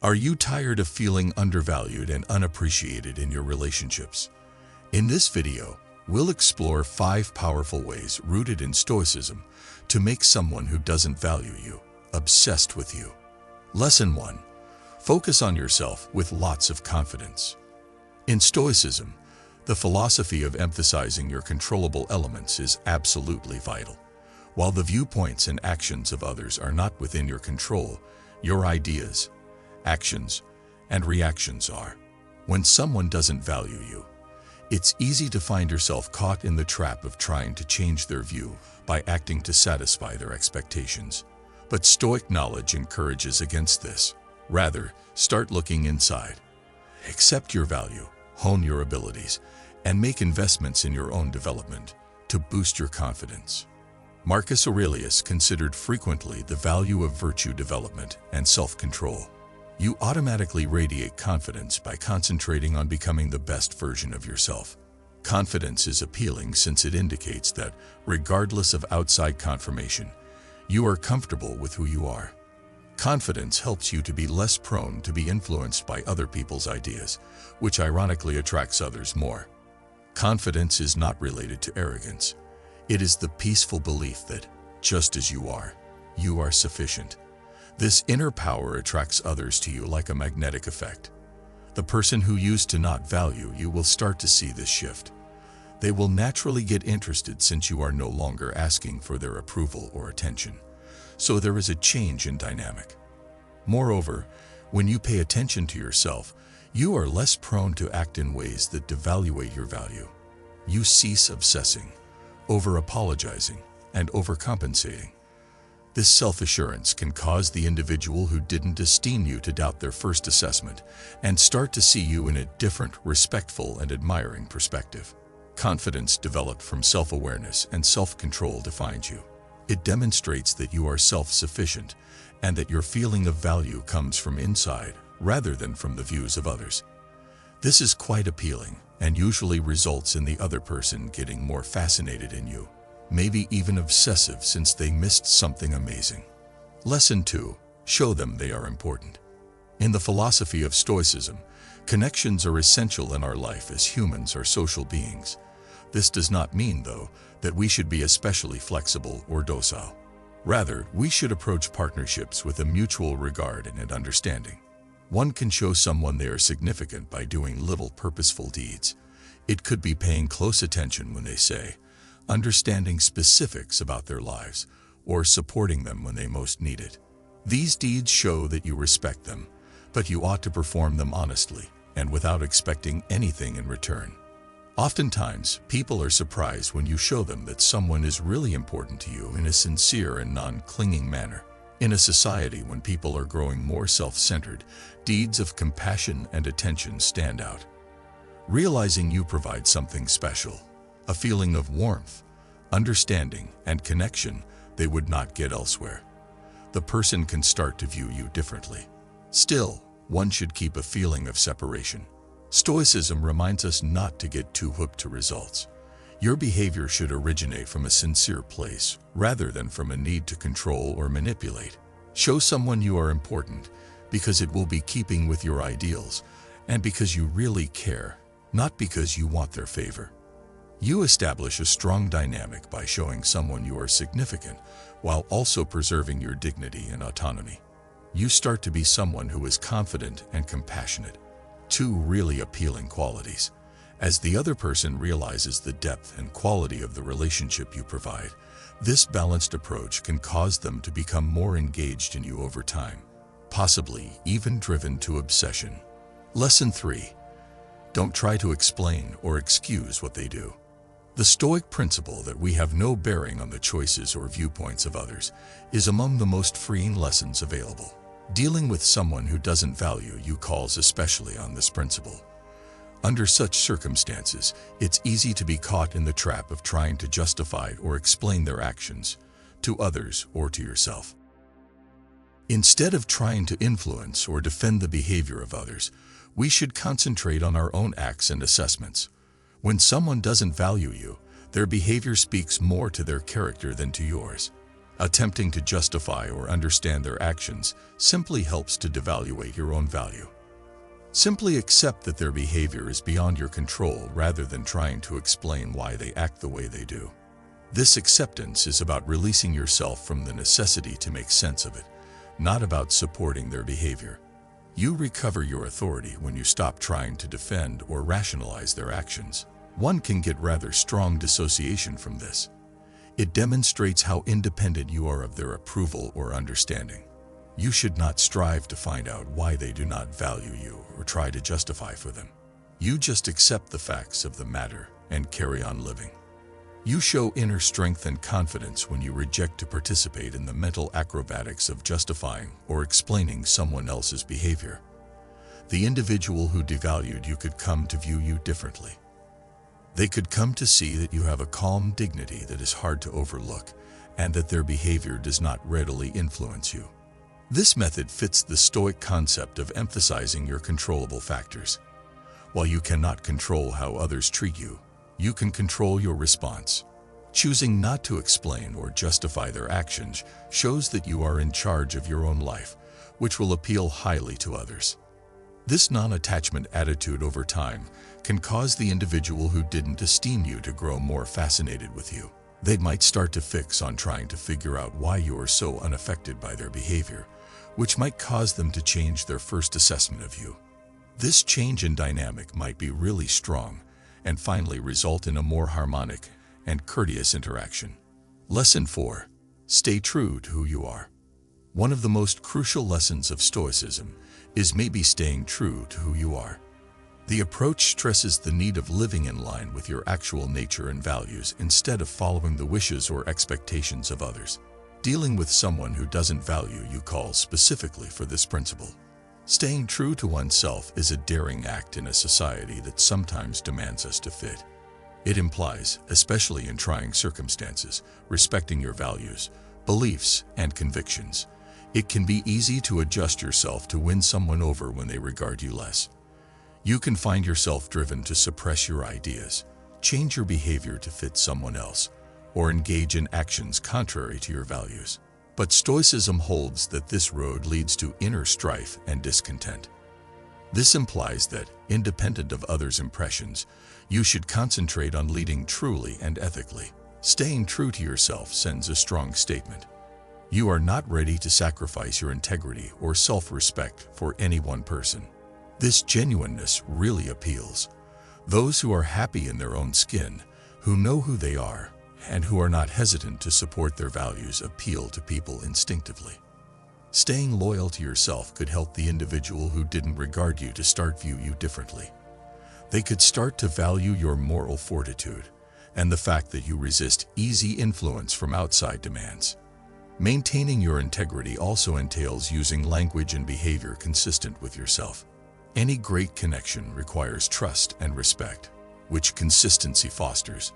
Are you tired of feeling undervalued and unappreciated in your relationships? In this video, we'll explore 5 powerful ways rooted in Stoicism to make someone who doesn't value you obsessed with you. Lesson 1. Focus on yourself with lots of confidence. In Stoicism, the philosophy of emphasizing your controllable elements is absolutely vital. While the viewpoints and actions of others are not within your control, your ideas, actions, and reactions are. When someone doesn't value you, it's easy to find yourself caught in the trap of trying to change their view by acting to satisfy their expectations. But Stoic knowledge encourages against this. Rather, start looking inside. Accept your value, hone your abilities, and make investments in your own development to boost your confidence. Marcus Aurelius considered frequently the value of virtue development and self-control. You automatically radiate confidence by concentrating on becoming the best version of yourself. Confidence is appealing since it indicates that, regardless of outside confirmation, you are comfortable with who you are. Confidence helps you to be less prone to be influenced by other people's ideas, which ironically attracts others more. Confidence is not related to arrogance. It is the peaceful belief that, just as you are sufficient. This inner power attracts others to you like a magnetic effect. The person who used to not value you will start to see this shift. They will naturally get interested since you are no longer asking for their approval or attention. So there is a change in dynamic. Moreover, when you pay attention to yourself, you are less prone to act in ways that devaluate your value. You cease obsessing, over-apologizing, and overcompensating. This self-assurance can cause the individual who didn't esteem you to doubt their first assessment and start to see you in a different, respectful, and admiring perspective. Confidence developed from self-awareness and self-control defines you. It demonstrates that you are self-sufficient and that your feeling of value comes from inside rather than from the views of others. This is quite appealing and usually results in the other person getting more fascinated in you, maybe even obsessive since they missed something amazing. Lesson 2. Show them they are important. In the philosophy of Stoicism, connections are essential in our life as humans are social beings. This does not mean, though, that we should be especially flexible or docile. Rather, we should approach partnerships with a mutual regard and understanding. One can show someone they are significant by doing little purposeful deeds. It could be paying close attention when they say, understanding specifics about their lives, or supporting them when they most need it. These deeds show that you respect them, but you ought to perform them honestly and without expecting anything in return. Oftentimes, people are surprised when you show them that someone is really important to you in a sincere and non-clinging manner. In a society when people are growing more self-centered, deeds of compassion and attention stand out. Realizing you provide something special, a feeling of warmth, understanding, and connection they would not get elsewhere, the person can start to view you differently. Still, one should keep a feeling of separation. Stoicism reminds us not to get too hooked to results. Your behavior should originate from a sincere place rather than from a need to control or manipulate. Show someone you are important because it will be keeping with your ideals and because you really care, not because you want their favor. You establish a strong dynamic by showing someone you are significant while also preserving your dignity and autonomy. You start to be someone who is confident and compassionate, 2 really appealing qualities. As the other person realizes the depth and quality of the relationship you provide, this balanced approach can cause them to become more engaged in you over time, possibly even driven to obsession. Lesson 3. Don't try to explain or excuse what they do. The Stoic principle that we have no bearing on the choices or viewpoints of others is among the most freeing lessons available. Dealing with someone who doesn't value you calls especially on this principle. Under such circumstances, it's easy to be caught in the trap of trying to justify or explain their actions to others or to yourself. Instead of trying to influence or defend the behavior of others, we should concentrate on our own acts and assessments. When someone doesn't value you, their behavior speaks more to their character than to yours. Attempting to justify or understand their actions simply helps to devaluate your own value. Simply accept that their behavior is beyond your control rather than trying to explain why they act the way they do. This acceptance is about releasing yourself from the necessity to make sense of it, not about supporting their behavior. You recover your authority when you stop trying to defend or rationalize their actions. One can get rather strong dissociation from this. It demonstrates how independent you are of their approval or understanding. You should not strive to find out why they do not value you or try to justify for them. You just accept the facts of the matter and carry on living. You show inner strength and confidence when you reject to participate in the mental acrobatics of justifying or explaining someone else's behavior. The individual who devalued you could come to view you differently. They could come to see that you have a calm dignity that is hard to overlook and that their behavior does not readily influence you. This method fits the Stoic concept of emphasizing your controllable factors. While you cannot control how others treat you, you can control your response. Choosing not to explain or justify their actions shows that you are in charge of your own life, which will appeal highly to others. This non-attachment attitude over time can cause the individual who didn't esteem you to grow more fascinated with you. They might start to fix on trying to figure out why you are so unaffected by their behavior, which might cause them to change their first assessment of you. This change in dynamic might be really strong and finally result in a more harmonic and courteous interaction. Lesson 4. Stay true to who you are. One of the most crucial lessons of Stoicism is maybe staying true to who you are. The approach stresses the need of living in line with your actual nature and values instead of following the wishes or expectations of others. Dealing with someone who doesn't value you calls specifically for this principle. Staying true to oneself is a daring act in a society that sometimes demands us to fit. It implies, especially in trying circumstances, respecting your values, beliefs, and convictions. It can be easy to adjust yourself to win someone over when they regard you less. You can find yourself driven to suppress your ideas, change your behavior to fit someone else, or engage in actions contrary to your values. But Stoicism holds that this road leads to inner strife and discontent. This implies that, independent of others' impressions, you should concentrate on leading truly and ethically. Staying true to yourself sends a strong statement. You are not ready to sacrifice your integrity or self-respect for any one person. This genuineness really appeals. Those who are happy in their own skin, who know who they are, and who are not hesitant to support their values appeal to people instinctively. Staying loyal to yourself could help the individual who didn't regard you to start view you differently. They could start to value your moral fortitude and the fact that you resist easy influence from outside demands. Maintaining your integrity also entails using language and behavior consistent with yourself. Any great connection requires trust and respect, which consistency fosters.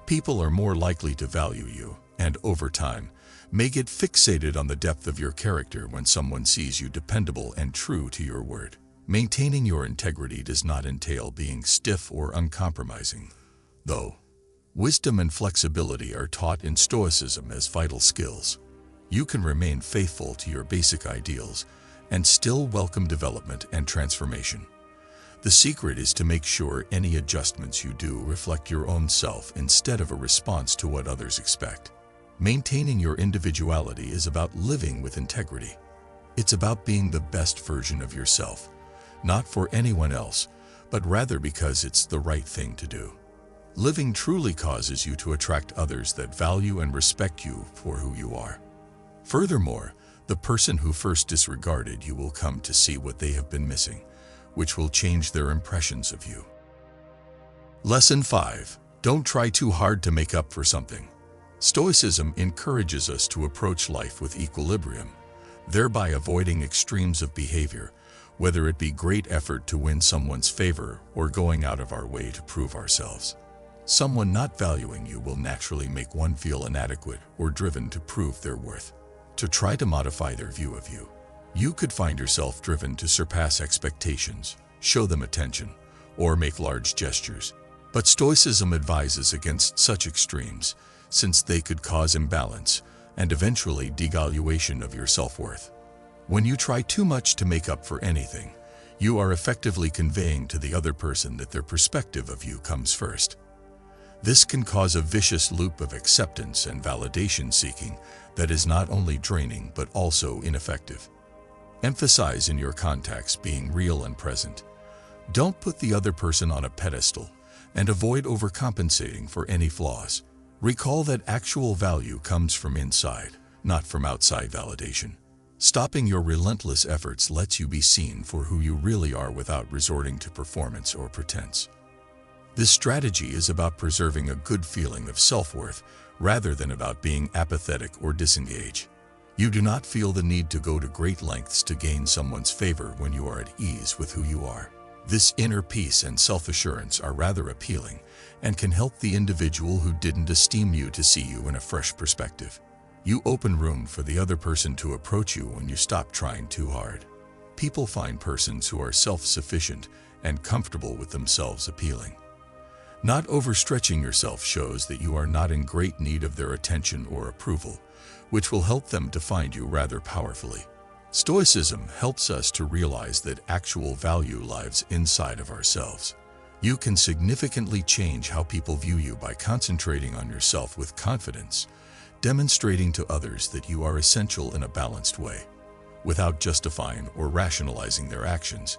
People are more likely to value you, and over time, may get fixated on the depth of your character when someone sees you dependable and true to your word. Maintaining your integrity does not entail being stiff or uncompromising, though. Wisdom and flexibility are taught in Stoicism as vital skills. You can remain faithful to your basic ideals and still welcome development and transformation. The secret is to make sure any adjustments you do reflect your own self instead of a response to what others expect. Maintaining your individuality is about living with integrity. It's about being the best version of yourself, not for anyone else, but rather because it's the right thing to do. Living truly causes you to attract others that value and respect you for who you are. Furthermore, the person who first disregarded you will come to see what they have been missing, which will change their impressions of you. Lesson 5. Don't try too hard to make up for something. Stoicism encourages us to approach life with equilibrium, thereby avoiding extremes of behavior, whether it be great effort to win someone's favor or going out of our way to prove ourselves. Someone not valuing you will naturally make one feel inadequate or driven to prove their worth, to try to modify their view of you. You could find yourself driven to surpass expectations, show them attention, or make large gestures. But Stoicism advises against such extremes, since they could cause imbalance and eventually devaluation of your self-worth. When you try too much to make up for anything, you are effectively conveying to the other person that their perspective of you comes first. This can cause a vicious loop of acceptance and validation seeking that is not only draining but also ineffective. Emphasize in your contacts being real and present. Don't put the other person on a pedestal and avoid overcompensating for any flaws. Recall that actual value comes from inside, not from outside validation. Stopping your relentless efforts lets you be seen for who you really are without resorting to performance or pretense. This strategy is about preserving a good feeling of self-worth rather than about being apathetic or disengaged. You do not feel the need to go to great lengths to gain someone's favor when you are at ease with who you are. This inner peace and self-assurance are rather appealing and can help the individual who didn't esteem you to see you in a fresh perspective. You open room for the other person to approach you when you stop trying too hard. People find persons who are self-sufficient and comfortable with themselves appealing. Not overstretching yourself shows that you are not in great need of their attention or approval, which will help them to find you rather powerfully. Stoicism helps us to realize that actual value lies inside of ourselves. You can significantly change how people view you by concentrating on yourself with confidence, demonstrating to others that you are essential in a balanced way, without justifying or rationalizing their actions,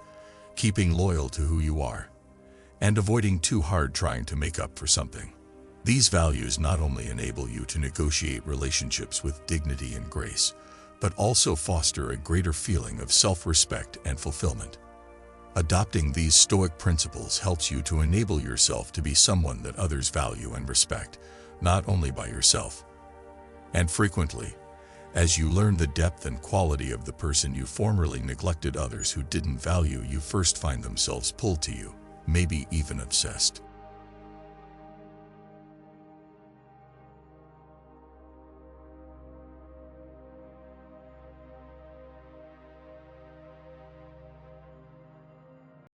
keeping loyal to who you are, and avoiding too hard trying to make up for something. These values not only enable you to negotiate relationships with dignity and grace, but also foster a greater feeling of self-respect and fulfillment. Adopting these Stoic principles helps you to enable yourself to be someone that others value and respect, not only by yourself. And frequently, as you learn the depth and quality of the person you formerly neglected, others who didn't value you first find themselves pulled to you, maybe even obsessed.